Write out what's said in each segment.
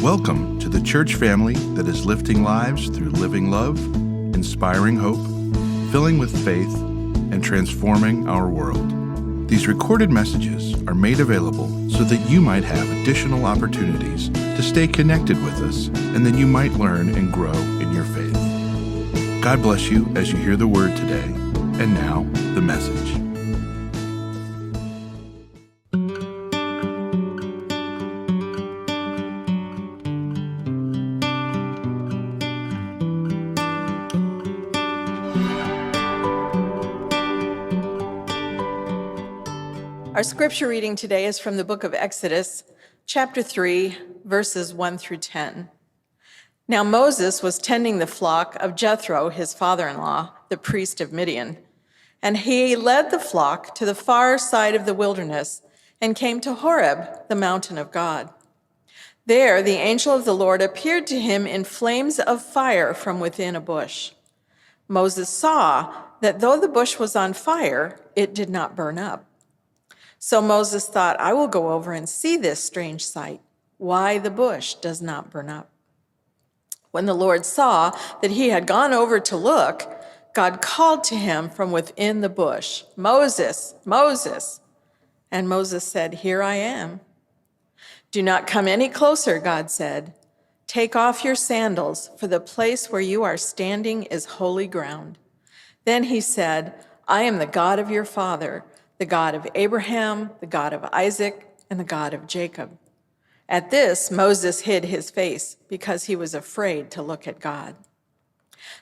Welcome to the church family that is lifting lives through living love, inspiring hope, filling with faith, and transforming our world. These recorded messages are made available so that you might have additional opportunities to stay connected with us and that you might learn and grow in your faith. God bless you as you hear the word today. And now, the message. Our scripture reading today is from the book of Exodus, chapter 3, verses 1 through 10. Now Moses was tending the flock of Jethro, his father-in-law, the priest of Midian, and he led the flock to the far side of the wilderness and came to Horeb, the mountain of God. There the angel of the Lord appeared to him in flames of fire from within a bush. Moses saw that though the bush was on fire, it did not burn up. So Moses thought, I will go over and see this strange sight, why the bush does not burn up. When the Lord saw that he had gone over to look, God called to him from within the bush, Moses, Moses. And Moses said, Here I am. Do not come any closer, God said. Take off your sandals, for the place where you are standing is holy ground. Then he said, I am the God of your father, the God of Abraham, the God of Isaac, and the God of Jacob. At this, Moses hid his face because he was afraid to look at God.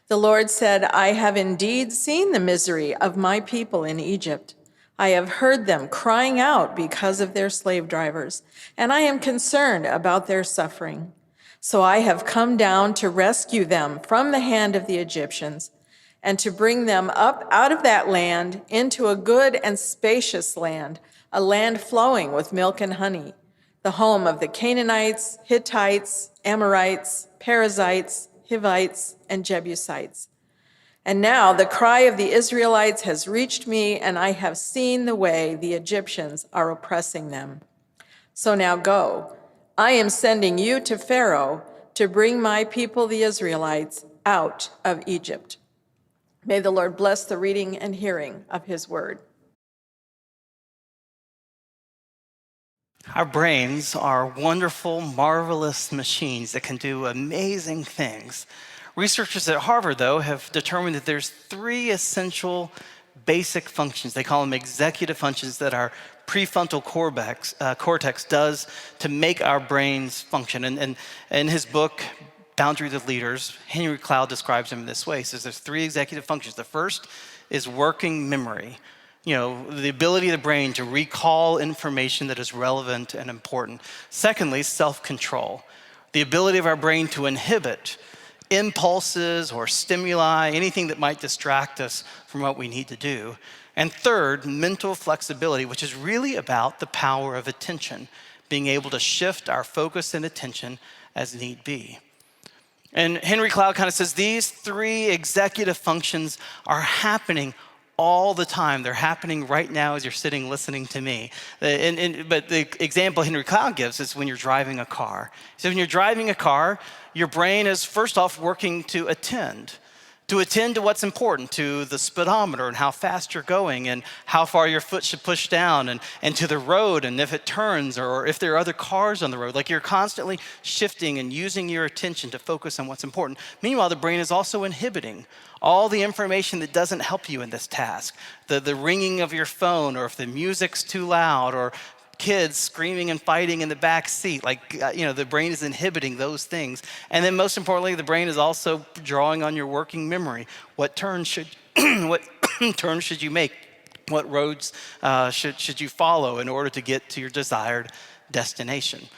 The Lord said, I have indeed seen the misery of my people in Egypt. I have heard them crying out because of their slave drivers, and I am concerned about their suffering. So I have come down to rescue them from the hand of the Egyptians, and to bring them up out of that land into a good and spacious land, a land flowing with milk and honey, the home of the Canaanites, Hittites, Amorites, Perizzites, Hivites, and Jebusites. And now the cry of the Israelites has reached me, and I have seen the way the Egyptians are oppressing them. So now go. I am sending you to Pharaoh to bring my people, the Israelites, out of Egypt. May the Lord bless the reading and hearing of his word. Our brains are wonderful, marvelous machines that can do amazing things. Researchers at Harvard, though, have determined that there's three essential basic functions. They call them executive functions that our prefrontal cortex does to make our brains function. And in his book, Boundaries of Leaders, Henry Cloud describes them in this way. He says there's three executive functions. The first is working memory. The ability of the brain to recall information that is relevant and important. Secondly, self-control. The ability of our brain to inhibit impulses or stimuli, anything that might distract us from what we need to do. And third, mental flexibility, which is really about the power of attention, being able to shift our focus and attention as need be. And Henry Cloud kind of says these three executive functions are happening all the time. They're happening right now as you're sitting listening to me. But the example Henry Cloud gives is when you're driving a car. So when you're driving a car, your brain is first off working to attend to what's important, to the speedometer and how fast you're going and how far your foot should push down and to the road and if it turns or if there are other cars on the road. Like you're constantly shifting and using your attention to focus on what's important. Meanwhile, the brain is also inhibiting all the information that doesn't help you in this task. The ringing of your phone, or if the music's too loud, or kids screaming and fighting in the back seat. The brain is inhibiting those things. And then most importantly, the brain is also drawing on your working memory. What turns should you make? What roads should you follow in order to get to your desired destination?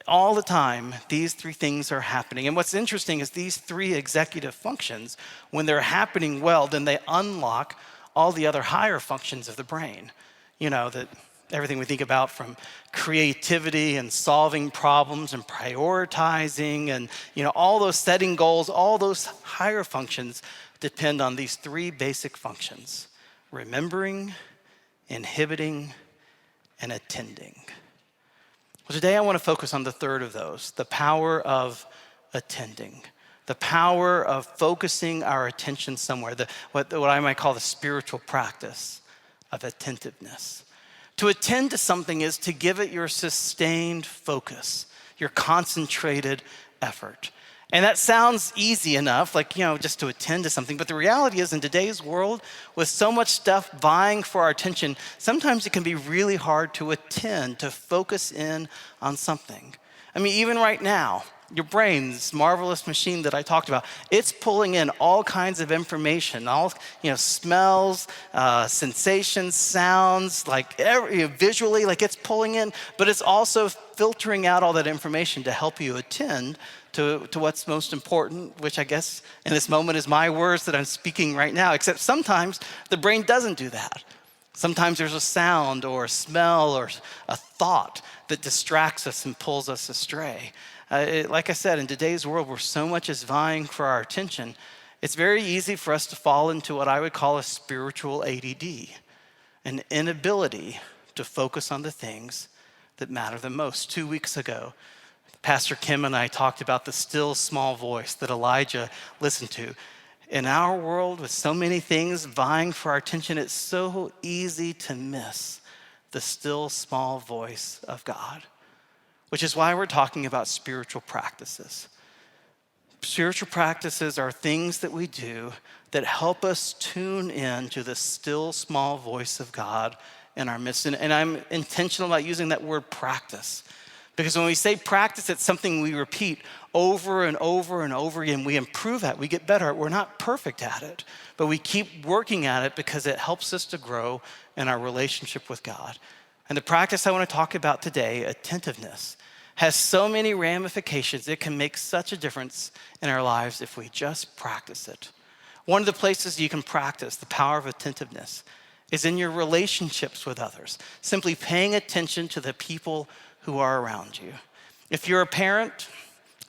All the time, these three things are happening. And what's interesting is these three executive functions, when they're happening well, then they unlock all the other higher functions of the brain. That everything we think about, from creativity and solving problems and prioritizing and all those setting goals, all those higher functions depend on these three basic functions: remembering, inhibiting, and attending. Well, today I want to focus on the third of those, the power of attending, the power of focusing our attention somewhere, what I might call the spiritual practice of attentiveness. To attend to something is to give it your sustained focus, your concentrated effort. And that sounds easy enough, just to attend to something. But the reality is, in today's world, with so much stuff vying for our attention, sometimes it can be really hard to attend, to focus in on something. I mean, even right now, your brain, this marvelous machine that I talked about, it's pulling in all kinds of information, smells, sensations, sounds, visually, it's pulling in, but it's also filtering out all that information to help you attend to what's most important, which I guess in this moment is my words that I'm speaking right now, except sometimes the brain doesn't do that. Sometimes there's a sound or a smell or a thought that distracts us and pulls us astray. Like I said, in today's world where so much is vying for our attention, it's very easy for us to fall into what I would call a spiritual ADD, an inability to focus on the things that matter the most. 2 weeks ago, Pastor Kim and I talked about the still small voice that Elijah listened to. In our world, with so many things vying for our attention, it's so easy to miss the still small voice of God, which is why we're talking about spiritual practices. Spiritual practices are things that we do that help us tune in to the still small voice of God in our midst. And I'm intentional about using that word practice, because when we say practice, it's something we repeat over and over and over again. We improve at it, we get better at it. We're not perfect at it, but we keep working at it because it helps us to grow in our relationship with God. And the practice I want to talk about today, attentiveness, has so many ramifications. It can make such a difference in our lives if we just practice it. One of the places you can practice the power of attentiveness is in your relationships with others, simply paying attention to the people who are around you. If you're a parent,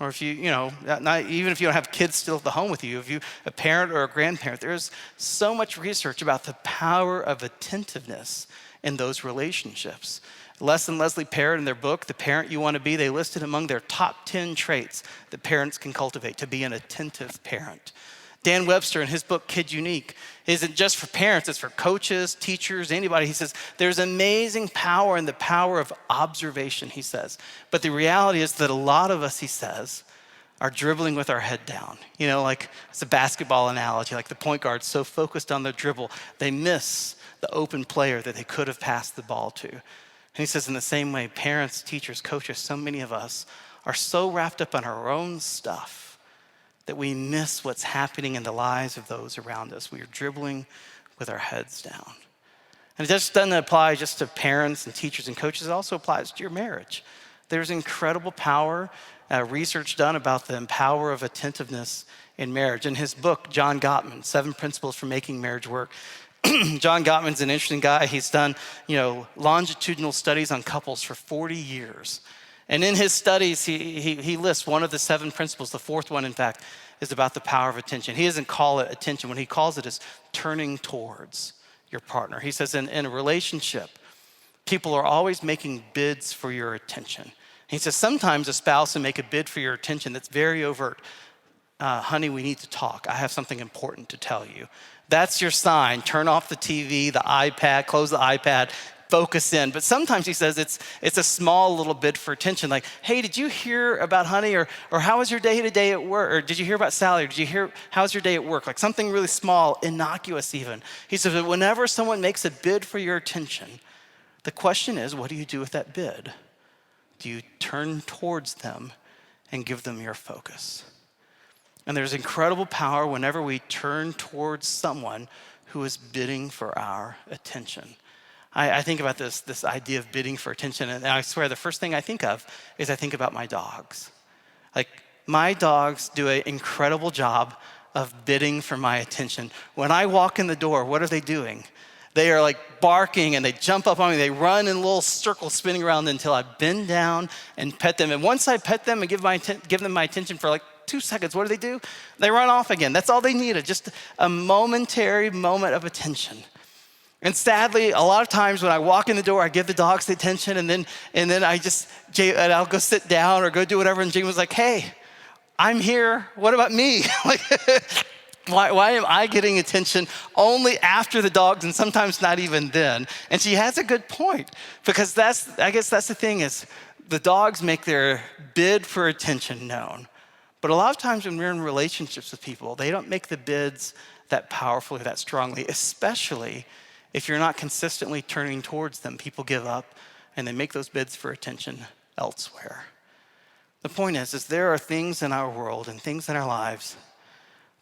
or if not even if you don't have kids still at the home with you, if you're a parent or a grandparent, there's so much research about the power of attentiveness in those relationships. Les and Leslie Parrott, in their book, The Parent You Want to Be, they listed among their top 10 traits that parents can cultivate to be an attentive parent. Dan Webster, in his book, Kid Unique, isn't just for parents, it's for coaches, teachers, anybody. He says, there's amazing power in the power of observation, he says. But the reality is that a lot of us, he says, are dribbling with our head down. It's a basketball analogy, like the point guard's so focused on the dribble, they miss the open player that they could have passed the ball to. And he says, in the same way, parents, teachers, coaches, so many of us are so wrapped up in our own stuff that we miss what's happening in the lives of those around us. We are dribbling with our heads down. And it just doesn't apply just to parents and teachers and coaches. It also applies to your marriage. There's incredible power, research done about the power of attentiveness in marriage. In his book, John Gottman, 7 Principles for Making Marriage Work, John Gottman's an interesting guy. He's done, longitudinal studies on couples for 40 years. And in his studies, he lists one of the 7 principles. The fourth one, in fact, is about the power of attention. He doesn't call it attention. What he calls it is turning towards your partner. He says in a relationship, people are always making bids for your attention. He says sometimes a spouse will make a bid for your attention that's very overt. Honey, we need to talk. I have something important to tell you. That's your sign. Turn off the TV, the iPad, close the iPad, focus in. But sometimes he says it's a small little bit for attention, like, hey, did you hear about honey? Or how was your day today at work? Or did you hear about Sally? Or did you hear, how's your day at work? Like something really small, innocuous even. He says that whenever someone makes a bid for your attention, the question is, what do you do with that bid? Do you turn towards them and give them your focus? And there's incredible power whenever we turn towards someone who is bidding for our attention. I think about this idea of bidding for attention, and I swear the first thing I think of is I think about my dogs. Like, my dogs do an incredible job of bidding for my attention. When I walk in the door, what are they doing? They are like barking and they jump up on me. They run in little circles spinning around until I bend down and pet them. And once I pet them and give them my attention for like 2 seconds, what do? They run off again. That's all they needed, just a momentary moment of attention. And sadly, a lot of times when I walk in the door, I give the dogs the attention, and then I'll go sit down or go do whatever. And Jane was like, "Hey, I'm here. What about me?" Like, why am I getting attention only after the dogs, and sometimes not even then? And she has a good point, because I guess that's the thing is the dogs make their bid for attention known. But a lot of times when we're in relationships with people, they don't make the bids that powerfully, that strongly, especially if you're not consistently turning towards them. People give up and they make those bids for attention elsewhere. The point is there are things in our world and things in our lives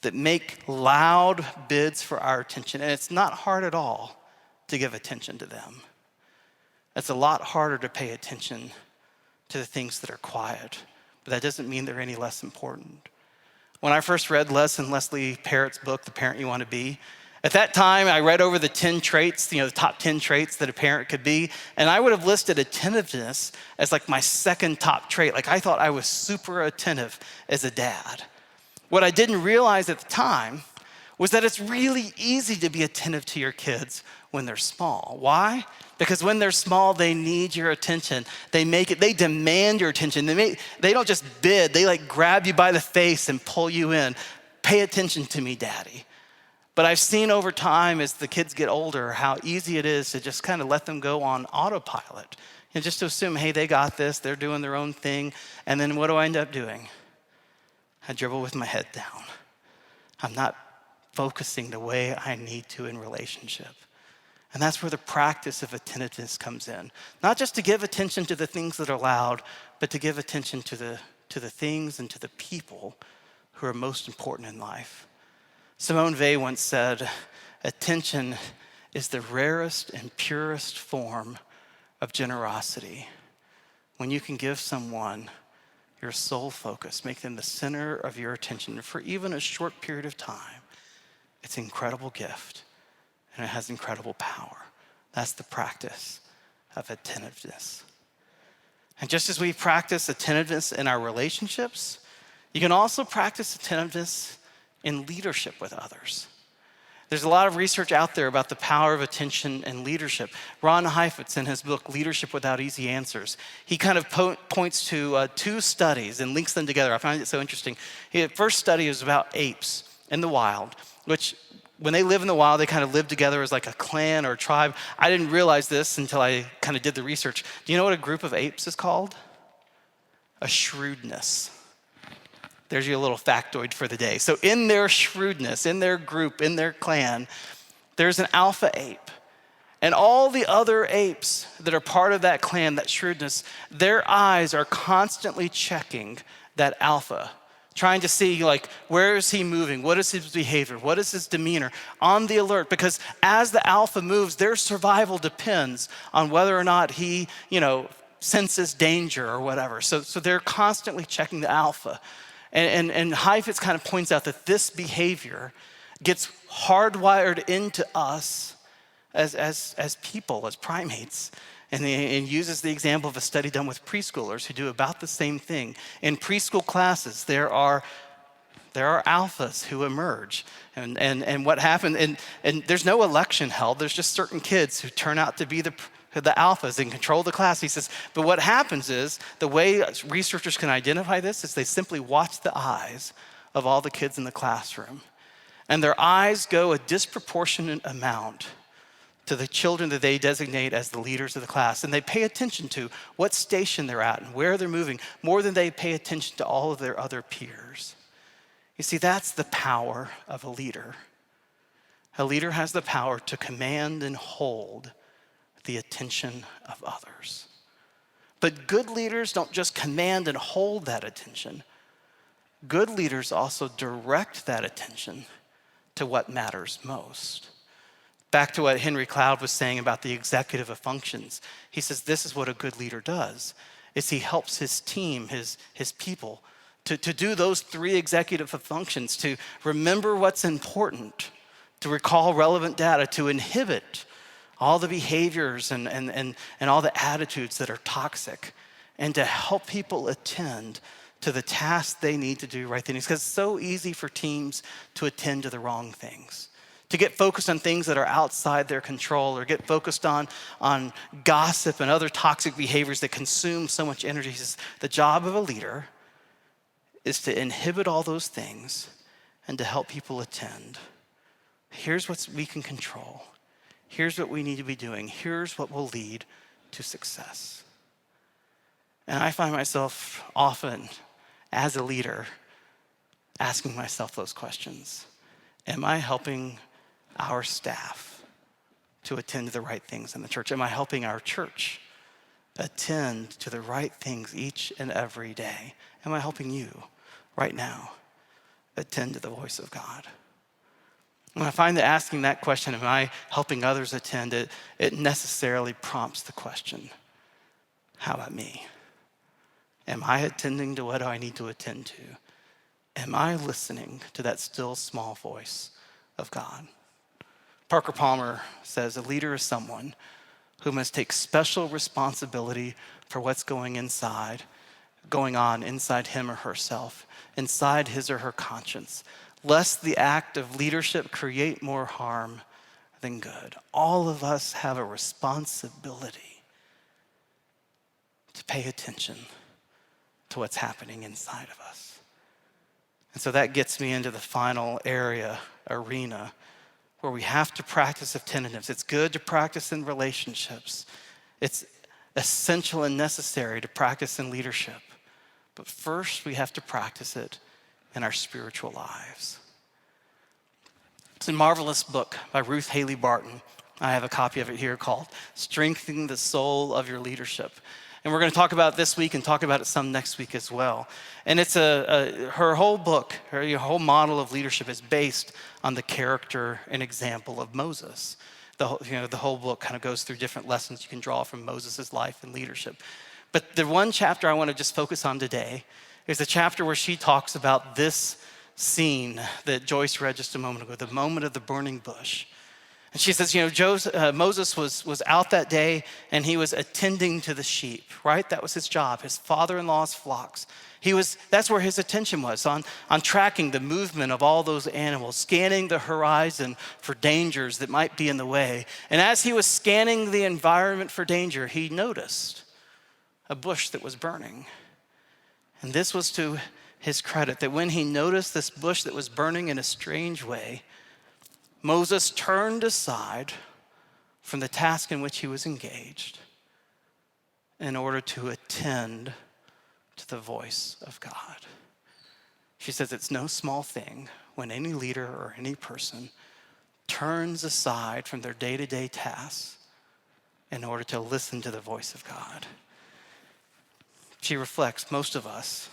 that make loud bids for our attention, and it's not hard at all to give attention to them. It's a lot harder to pay attention to the things that are quiet, but that doesn't mean they're any less important. When I first read Leslie Parrott's book, The Parent You Want to Be, at that time, I read over the 10 traits, the top 10 traits that a parent could be, and I would have listed attentiveness as like my second top trait. Like, I thought I was super attentive as a dad. What I didn't realize at the time was that it's really easy to be attentive to your kids when they're small. Why? Because when they're small, they need your attention. They demand your attention. They don't just bid, they like grab you by the face and pull you in. Pay attention to me, Daddy. But I've seen over time as the kids get older how easy it is to just kind of let them go on autopilot and just to assume, hey, they got this, they're doing their own thing. And then what do I end up doing? I dribble with my head down. I'm not focusing the way I need to in relationship. And that's where the practice of attentiveness comes in. Not just to give attention to the things that are loud, but to give attention to the things and to the people who are most important in life. Simone Weil once said, "Attention is the rarest and purest form of generosity. When you can give someone your sole focus, make them the center of your attention for even a short period of time, it's an incredible gift and it has incredible power." That's the practice of attentiveness. And just as we practice attentiveness in our relationships, you can also practice attentiveness in leadership with others. There's a lot of research out there about the power of attention and leadership. Ron Heifetz, in his book, Leadership Without Easy Answers, he kind of points to two studies and links them together. I find it so interesting. The first study is about apes in the wild, which when they live in the wild, they kind of live together as like a clan or a tribe. I didn't realize this until I kind of did the research. Do you know what a group of apes is called? A shrewdness. There's your little factoid for the day. So in their shrewdness, in their group, in their clan, there's an alpha ape. And all the other apes that are part of that clan, that shrewdness, their eyes are constantly checking that alpha, trying to see like, where is he moving? What is his behavior? What is his demeanor? On the alert, because as the alpha moves, their survival depends on whether or not he, senses danger or whatever. So they're constantly checking the alpha. And Heifetz kind of points out that this behavior gets hardwired into us as people, as primates. And uses the example of a study done with preschoolers who do about the same thing. In preschool classes, there are alphas who emerge. And what happened, and there's no election held, there's just certain kids who turn out to be the alphas and control the class. He says, but what happens is, the way researchers can identify this is they simply watch the eyes of all the kids in the classroom. And their eyes go a disproportionate amount to the children that they designate as the leaders of the class. And they pay attention to what station they're at and where they're moving, more than they pay attention to all of their other peers. You see, that's the power of a leader. A leader has the power to command and hold the attention of others. But good leaders don't just command and hold that attention. Good leaders also direct that attention to what matters most. Back to what Henry Cloud was saying about the executive of functions. He says this is what a good leader does, is he helps his team, his people, to do those three executive functions, to remember what's important, to recall relevant data, to inhibit all the behaviors and all the attitudes that are toxic, and to help people attend to the tasks they need to do right then. Because it's so easy for teams to attend to the wrong things, to get focused on things that are outside their control, or get focused on gossip and other toxic behaviors that consume so much energy. He says, the job of a leader is to inhibit all those things and to help people attend. Here's what we can control. Here's what we need to be doing. Here's what will lead to success. And I find myself often, as a leader, asking myself those questions. Am I helping our staff to attend to the right things in the church? Am I helping our church attend to the right things each and every day? Am I helping you right now attend to the voice of God? And I find that asking that question, am I helping others attend, it necessarily prompts the question, how about me? Am I attending to what I need to attend to? Am I listening to that still small voice of God? Parker Palmer says, a leader is someone who must take special responsibility for what's going on inside him or herself, inside his or her conscience, lest the act of leadership create more harm than good. All of us have a responsibility to pay attention to what's happening inside of us. And so that gets me into the final arena, where we have to practice attentiveness. It's good to practice in relationships. It's essential and necessary to practice in leadership. But first, we have to practice it in our spiritual lives. It's a marvelous book by Ruth Haley Barton. I have a copy of it here called Strengthening the Soul of Your Leadership. And we're going to talk about it this week and talk about it some next week as well. And it's her whole book, her whole model of leadership is based on the character and example of Moses. The whole book kind of goes through different lessons you can draw from Moses' life and leadership. But the one chapter I want to just focus on today is the chapter where she talks about this scene that Joyce read just a moment ago, the moment of the burning bush. And she says, Moses was out that day and he was attending to the sheep, right? That was his job, his father-in-law's flocks. That's where his attention was, on tracking the movement of all those animals, scanning the horizon for dangers that might be in the way. And as he was scanning the environment for danger, he noticed a bush that was burning. And this was to his credit, that when he noticed this bush that was burning in a strange way, Moses turned aside from the task in which he was engaged in order to attend to the voice of God. She says it's no small thing when any leader or any person turns aside from their day-to-day tasks in order to listen to the voice of God. She reflects, most of us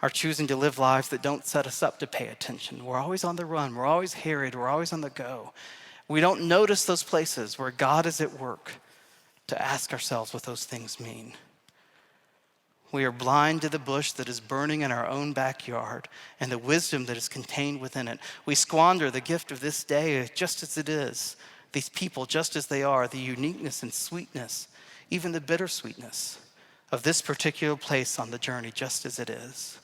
are choosing to live lives that don't set us up to pay attention. We're always on the run. We're always harried. We're always on the go. We don't notice those places where God is at work to ask ourselves what those things mean. We are blind to the bush that is burning in our own backyard and the wisdom that is contained within it. We squander the gift of this day just as it is, these people just as they are, the uniqueness and sweetness, even the bittersweetness of this particular place on the journey just as it is.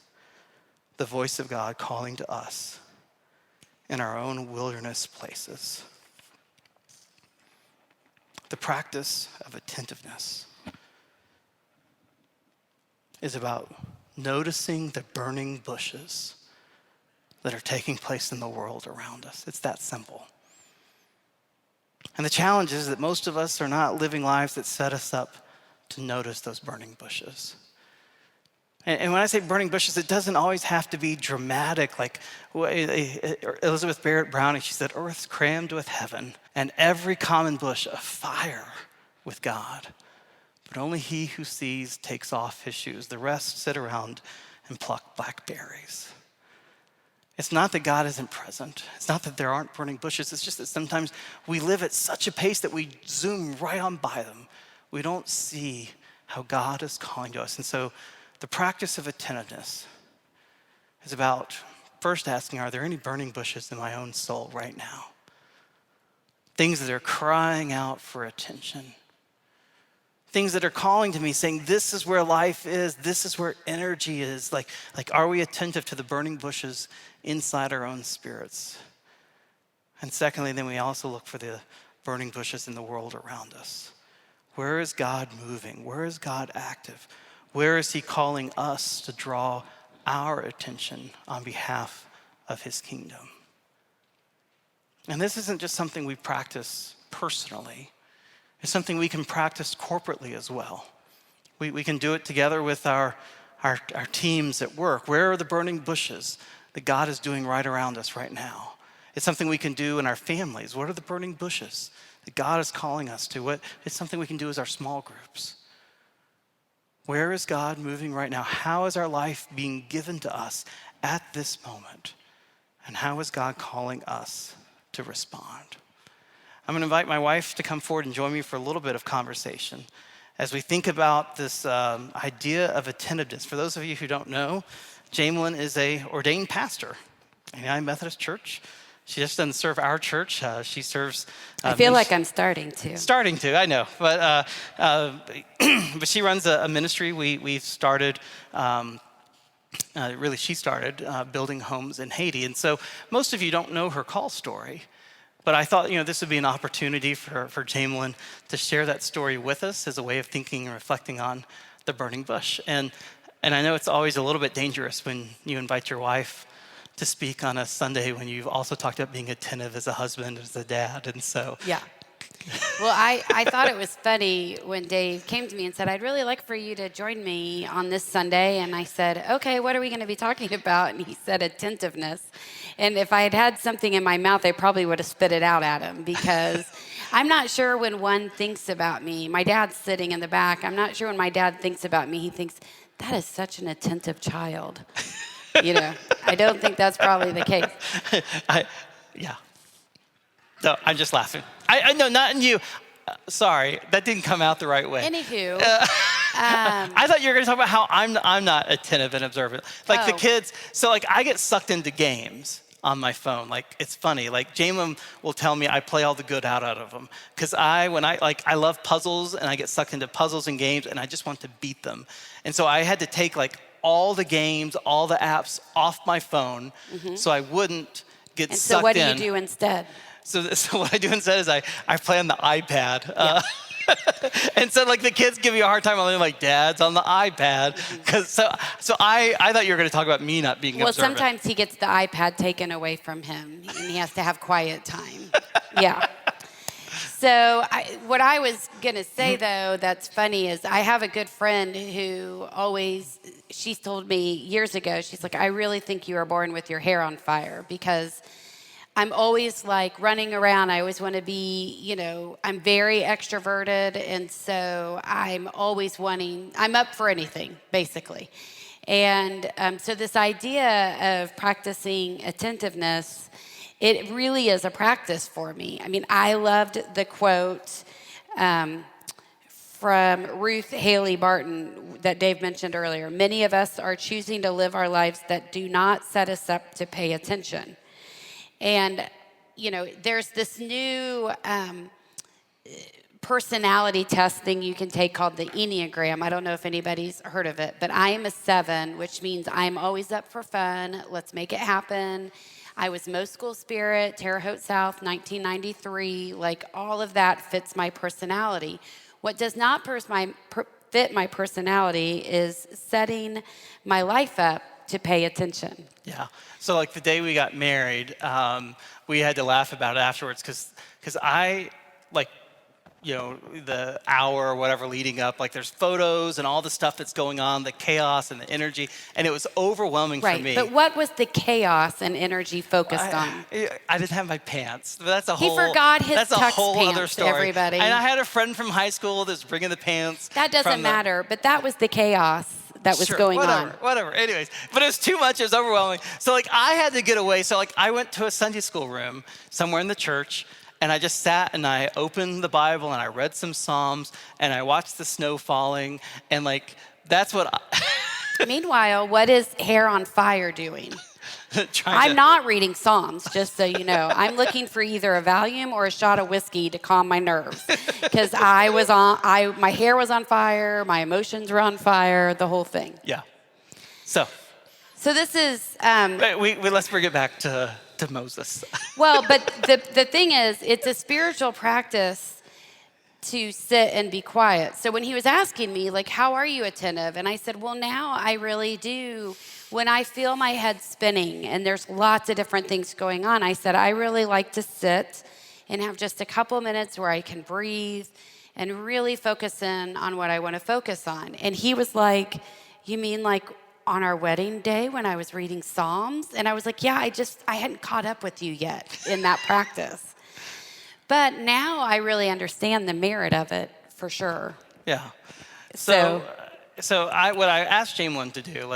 The voice of God calling to us in our own wilderness places. The practice of attentiveness is about noticing the burning bushes that are taking place in the world around us. It's that simple. And the challenge is that most of us are not living lives that set us up to notice those burning bushes. And when I say burning bushes, it doesn't always have to be dramatic. Like Elizabeth Barrett Browning, she said, earth's crammed with heaven and every common bush afire with God. But only he who sees takes off his shoes. The rest sit around and pluck blackberries. It's not that God isn't present. It's not that there aren't burning bushes. It's just that sometimes we live at such a pace that we zoom right on by them. We don't see how God is calling to us. And so the practice of attentiveness is about first asking, are there any burning bushes in my own soul right now? Things that are crying out for attention. Things that are calling to me saying, this is where life is, this is where energy is. Like, are we attentive to the burning bushes inside our own spirits? And secondly, then we also look for the burning bushes in the world around us. Where is God moving? Where is God active? Where is he calling us to draw our attention on behalf of his kingdom? And this isn't just something we practice personally. It's something we can practice corporately as well. We can do it together with our teams at work. Where are the burning bushes that God is doing right around us right now? It's something we can do in our families. What are the burning bushes that God is calling us to? It's something we can do as our small groups. Where is God moving right now? How is our life being given to us at this moment? And how is God calling us to respond? I'm going to invite my wife to come forward and join me for a little bit of conversation as we think about this idea of attentiveness. For those of you who don't know, Jamalyn is an ordained pastor in the Methodist Church. She just doesn't serve our church. She serves. I feel like I'm starting to. Starting to, I know, but she runs a ministry we've started. Really, she started building homes in Haiti, and so most of you don't know her call story. But I thought, this would be an opportunity for Jamalyn to share that story with us as a way of thinking and reflecting on the burning bush. And I know it's always a little bit dangerous when you invite your wife to speak on a Sunday when you've also talked about being attentive as a husband, as a dad, and so. Yeah. Well, I thought it was funny when Dave came to me and said, I'd really like for you to join me on this Sunday. And I said, okay, what are we going to be talking about? And he said, attentiveness. And if I had had something in my mouth, I probably would have spit it out at him, because I'm not sure when one thinks about me. My dad's sitting in the back. I'm not sure when my dad thinks about me, he thinks, that is such an attentive child. I don't think that's probably the case. Yeah. No, I'm just laughing. I know, not in you. Sorry, that didn't come out the right way. Anywho. I thought you were going to talk about how I'm not attentive and observant. Like the kids, so I get sucked into games on my phone. It's funny. Jamalyn will tell me I play all the good out of them. Because I love puzzles, and I get sucked into puzzles and games, and I just want to beat them. And so I had to take all the games, all the apps off my phone, so I wouldn't get sucked in. So what do you do instead? So what I do instead is I play on the iPad. Yeah. And so the kids give me a hard time. I'm like, Dad's on the iPad. So I thought you were going to talk about me not being observant. Well, sometimes he gets the iPad taken away from him, and he has to have quiet time. Yeah. So what I was going to say, though, that's funny is I have a good friend who she's told me years ago, she's like, I really think you were born with your hair on fire, because I'm always running around. I always want to be, I'm very extroverted. And so I'm always I'm up for anything, basically. And so this idea of practicing attentiveness, it really is a practice for me. I mean, I loved the quote from Ruth Haley Barton that Dave mentioned earlier. Many of us are choosing to live our lives that do not set us up to pay attention. And, there's this new personality test thing you can take called the Enneagram. I don't know if anybody's heard of it, but I am a 7, which means I'm always up for fun. Let's make it happen. I was Most School Spirit, Terre Haute South, 1993. All of that fits my personality. What does not fit my personality is setting my life up to pay attention. Yeah. So the day we got married, we had to laugh about it afterwards because I the hour or whatever leading up, there's photos and all the stuff that's going on, the chaos and the energy, and it was overwhelming for me. But what was the chaos and energy focused on? I didn't have my pants. That's a he forgot his that's tux a whole pants, other story. Everybody. And I had a friend from high school that's bringing the pants. That doesn't matter, but that was the chaos that was going on. Whatever. Anyways, but it was too much. It was overwhelming. So I had to get away. So I went to a Sunday school room somewhere in the church, and I just sat and I opened the Bible and I read some Psalms and I watched the snow falling, and that's what. Meanwhile, what is Hair on Fire doing? I'm not reading Psalms, just so you know. I'm looking for either a Valium or a shot of whiskey to calm my nerves, because my hair was on fire, my emotions were on fire, the whole thing. Yeah. So this is. let's bring it back to to Moses. Well, but the thing is, it's a spiritual practice to sit and be quiet. So when he was asking me, like, how are you attentive? And I said, well, now I really do. When I feel my head spinning and there's lots of different things going on, I said, I really like to sit and have just a couple minutes where I can breathe and really focus in on what I want to focus on. And he was like, you mean like on our wedding day when I was reading Psalms? And I was like, yeah, I hadn't caught up with you yet in that practice. But now I really understand the merit of it for sure. Yeah. So what I asked Jamalyn to do,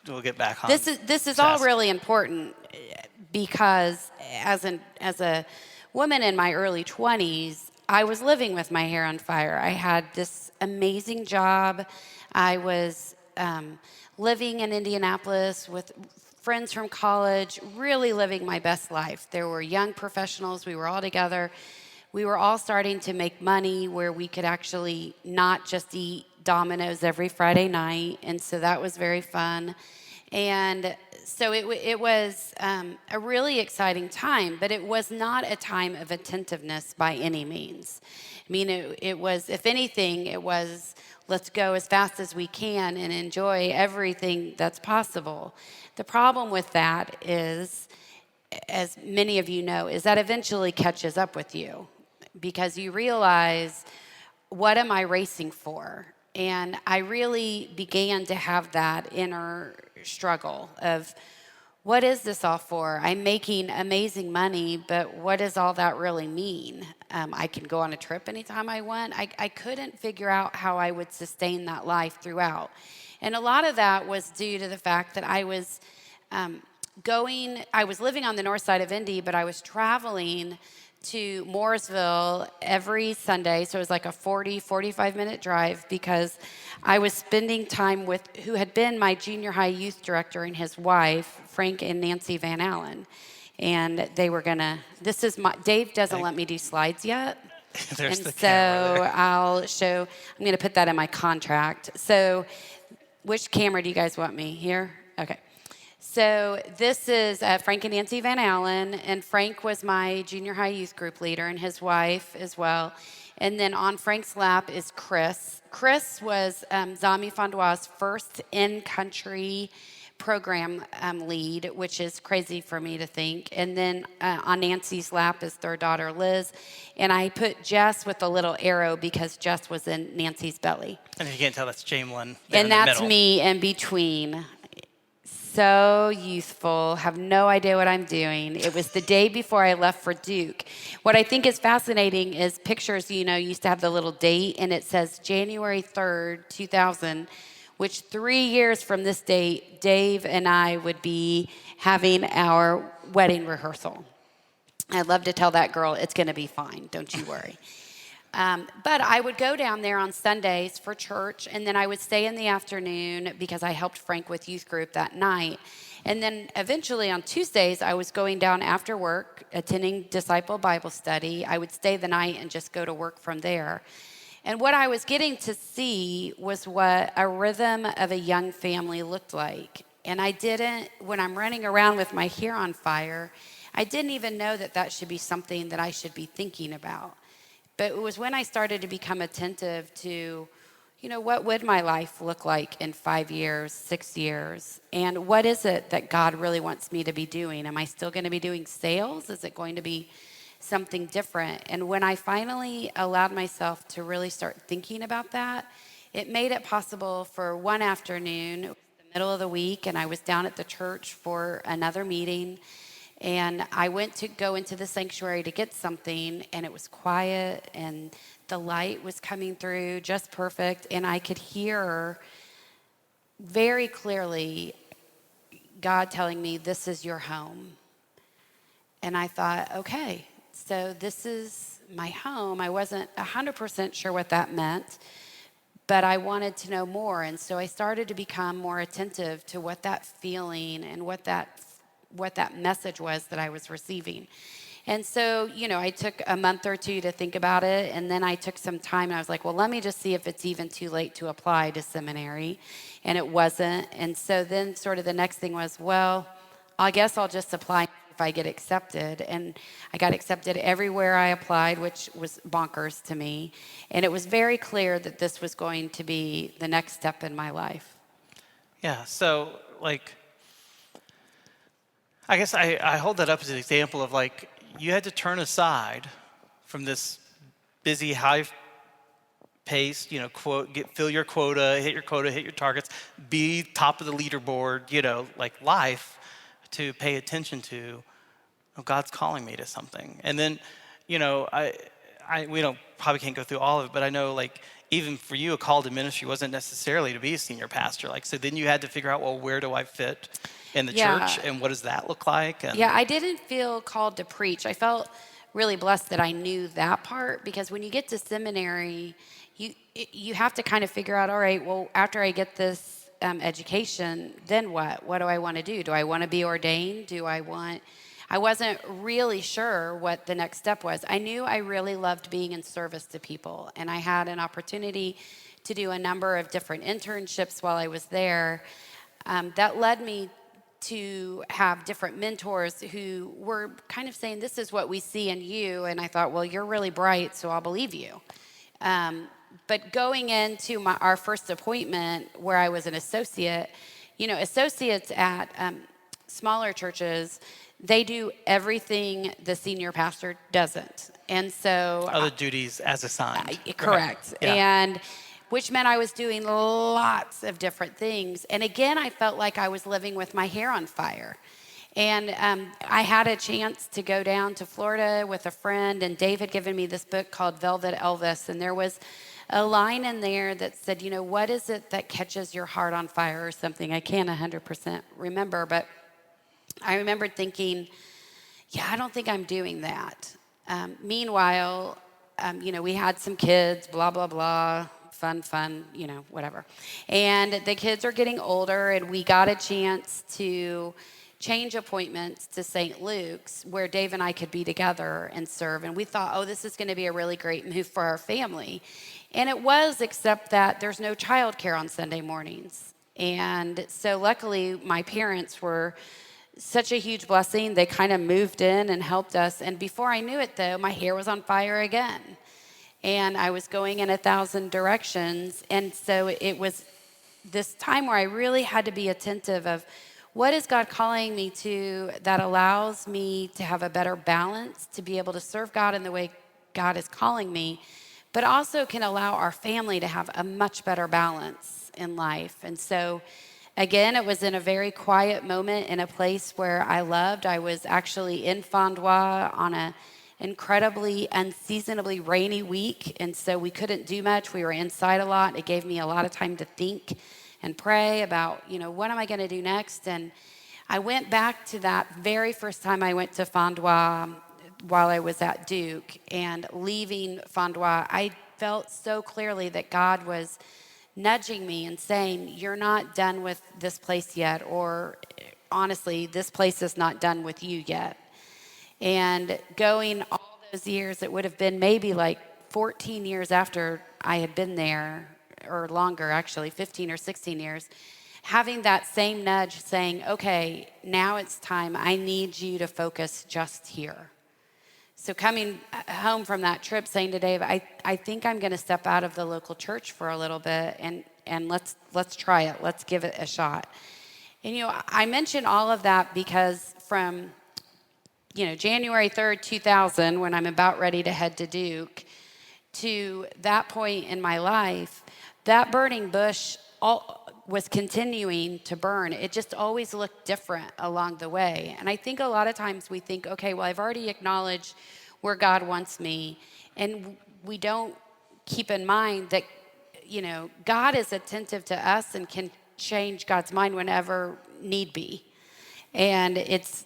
we'll get back on. This is all really important because as a woman in my early 20s, I was living with my hair on fire. I had this amazing job. I was living in Indianapolis with friends from college, really living my best life. There were young professionals. We were all together. We were all starting to make money where we could actually not just eat Domino's every Friday night. And so that was very fun. And so it was a really exciting time, but it was not a time of attentiveness by any means. I mean, it was, if anything, it was, let's go as fast as we can and enjoy everything that's possible. The problem with that is, as many of you know, is that eventually catches up with you because you realize, what am I racing for? And I really began to have that inner struggle of, what is this all for? I'm making amazing money, but what does all that really mean? I can go on a trip anytime I want. I couldn't figure out how I would sustain that life throughout. And a lot of that was due to the fact that I was living on the north side of Indy, but I was traveling to Mooresville every Sunday. So it was like a 45-minute drive because I was spending time with who had been my junior high youth director and his wife, Frank and Nancy Van Allen. And they were Dave doesn't let me do slides yet. There's and the so camera there. I'm going to put that in my contract. So which camera do you guys want me? Here? Okay. So this is Frank and Nancy Van Allen, and Frank was my junior high youth group leader and his wife as well. And then on Frank's lap is Chris. Chris was Zami Fondois' first in-country program lead, which is crazy for me to think. And then on Nancy's lap is their daughter, Liz. And I put Jess with a little arrow because Jess was in Nancy's belly. And if you can't tell, that's Jamalyn. And that's me in between. So youthful, have no idea what I'm doing. It was the day before I left for Duke. What I think is fascinating is pictures, used to have the little date, and it says January 3rd, 2000, which 3 years from this date, Dave and I would be having our wedding rehearsal. I'd love to tell that girl, it's going to be fine, don't you worry. But I would go down there on Sundays for church, and then I would stay in the afternoon because I helped Frank with youth group that night. And then eventually on Tuesdays, I was going down after work, attending Disciple Bible Study. I would stay the night and just go to work from there. And what I was getting to see was what a rhythm of a young family looked like. And when I'm running around with my hair on fire, I didn't even know that should be something that I should be thinking about. But it was when I started to become attentive to, what would my life look like in 5 years, 6 years? And what is it that God really wants me to be doing? Am I still going to be doing sales? Is it going to be something different? And when I finally allowed myself to really start thinking about that, it made it possible for one afternoon, it was the middle of the week, and I was down at the church for another meeting. And I went to go into the sanctuary to get something, and it was quiet, and the light was coming through just perfect, and I could hear very clearly God telling me, this is your home. And I thought, okay, so this is my home. I wasn't 100% sure what that meant, but I wanted to know more, and so I started to become more attentive to what that feeling and what that message was that I was receiving. And so, I took a month or two to think about it, and then I took some time, and I was like, well, let me just see if it's even too late to apply to seminary, and it wasn't. And so then sort of the next thing was, well, I guess I'll just apply if if I get accepted. And I got accepted everywhere I applied, which was bonkers to me. And it was very clear that this was going to be the next step in my life. Yeah, so like, I guess I hold that up as an example of like, you had to turn aside from this busy, high-paced, fill your quota, hit your targets, be top of the leaderboard, like life, to pay attention to, oh, God's calling me to something. And then, we probably can't go through all of it, but I know like, even for you, a call to ministry wasn't necessarily to be a senior pastor. Like, so then you had to figure out, well, where do I fit in the church, and what does that look like? And I didn't feel called to preach. I felt really blessed that I knew that part, because when you get to seminary, you have to kind of figure out, all right, well, after I get this education, then what? What do I want to do? Do I want to be ordained? I wasn't really sure what the next step was. I knew I really loved being in service to people, and I had an opportunity to do a number of different internships while I was there. That led me to have different mentors who were kind of saying, this is what we see in you. And I thought, well, you're really bright, so I'll believe you. But going into our first appointment where I was an associate, associates at smaller churches, they do everything the senior pastor doesn't. And so other duties as assigned. Correct. Right. Yeah. And which meant I was doing lots of different things. And again, I felt like I was living with my hair on fire. And I had a chance to go down to Florida with a friend, and Dave had given me this book called Velvet Elvis, and there was a line in there that said, what is it that catches your heart on fire or something? I can't 100% remember, but I remembered thinking, I don't think I'm doing that. Meanwhile, we had some kids, blah, blah, blah, fun, whatever. And the kids are getting older, and we got a chance to change appointments to St. Luke's, where Dave and I could be together and serve. And we thought, this is going to be a really great move for our family. And it was, except that there's no childcare on Sunday mornings. And so luckily, my parents were such a huge blessing. They kind of moved in and helped us. And before I knew it, though, my hair was on fire again. And I was going in 1,000 directions. And so it was this time where I really had to be attentive of, what is God calling me to that allows me to have a better balance, to be able to serve God in the way God is calling me, but also can allow our family to have a much better balance in life. And so, again, it was in a very quiet moment in a place where I loved. I was actually in Fondois on an incredibly unseasonably rainy week, and so we couldn't do much. We were inside a lot. It gave me a lot of time to think and pray about, what am I going to do next? And I went back to that very first time I went to Fondois while I was at Duke, and leaving Fondois, I felt so clearly that God was nudging me and saying, you're not done with this place yet, or honestly, this place is not done with you yet. And going all those years, it would have been maybe like 14 years after I had been there, or longer actually, 15 or 16 years, having that same nudge saying, okay, now it's time. I need you to focus just here. So coming home from that trip, saying to Dave, I think I'm going to step out of the local church for a little bit, and let's try it. Let's give it a shot. And, I mention all of that because from, January 3rd, 2000, when I'm about ready to head to Duke, to that point in my life, that burning bush was continuing to burn. It just always looked different along the way. And I think a lot of times we think, okay, well, I've already acknowledged where God wants me. And we don't keep in mind that, God is attentive to us and can change God's mind whenever need be. And it's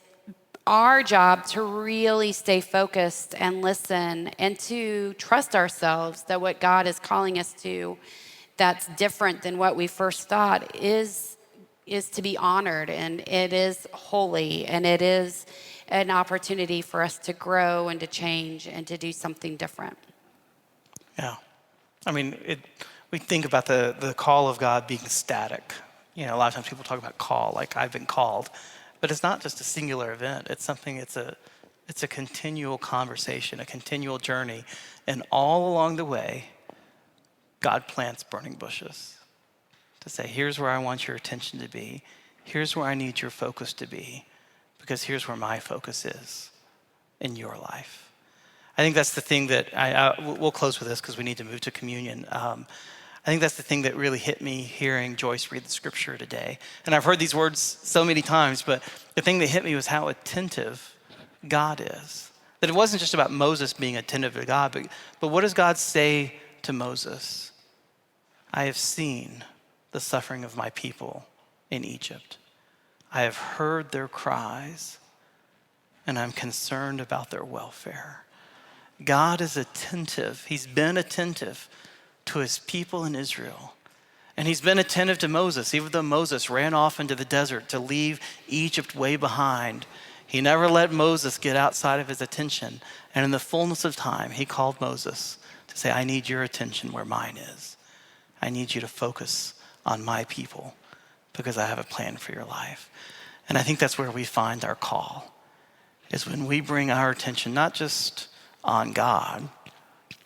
our job to really stay focused and listen and to trust ourselves that what God is calling us to, that's different than what we first thought, is to be honored, and it is holy, and it is an opportunity for us to grow and to change and to do something different. Yeah. I mean, we think about the call of God being static. A lot of times people talk about call, like I've been called. But it's not just a singular event. It's a continual conversation, a continual journey. And all along the way, God plants burning bushes to say, here's where I want your attention to be. Here's where I need your focus to be, because here's where my focus is in your life. I think that's the thing that we'll close with this because we need to move to communion. I think that's the thing that really hit me hearing Joyce read the scripture today. And I've heard these words so many times, but the thing that hit me was how attentive God is. That it wasn't just about Moses being attentive to God, but what does God say to Moses? I have seen the suffering of my people in Egypt. I have heard their cries, and I'm concerned about their welfare. God is attentive. He's been attentive to his people in Israel. And he's been attentive to Moses, even though Moses ran off into the desert to leave Egypt way behind. He never let Moses get outside of his attention. And in the fullness of time, he called Moses to say, I need your attention where mine is. I need you to focus on my people because I have a plan for your life. And I think that's where we find our call, is when we bring our attention not just on God,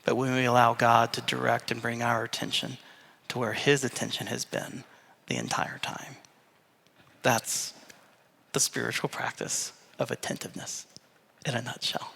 but when we allow God to direct and bring our attention to where his attention has been the entire time. That's the spiritual practice of attentiveness in a nutshell.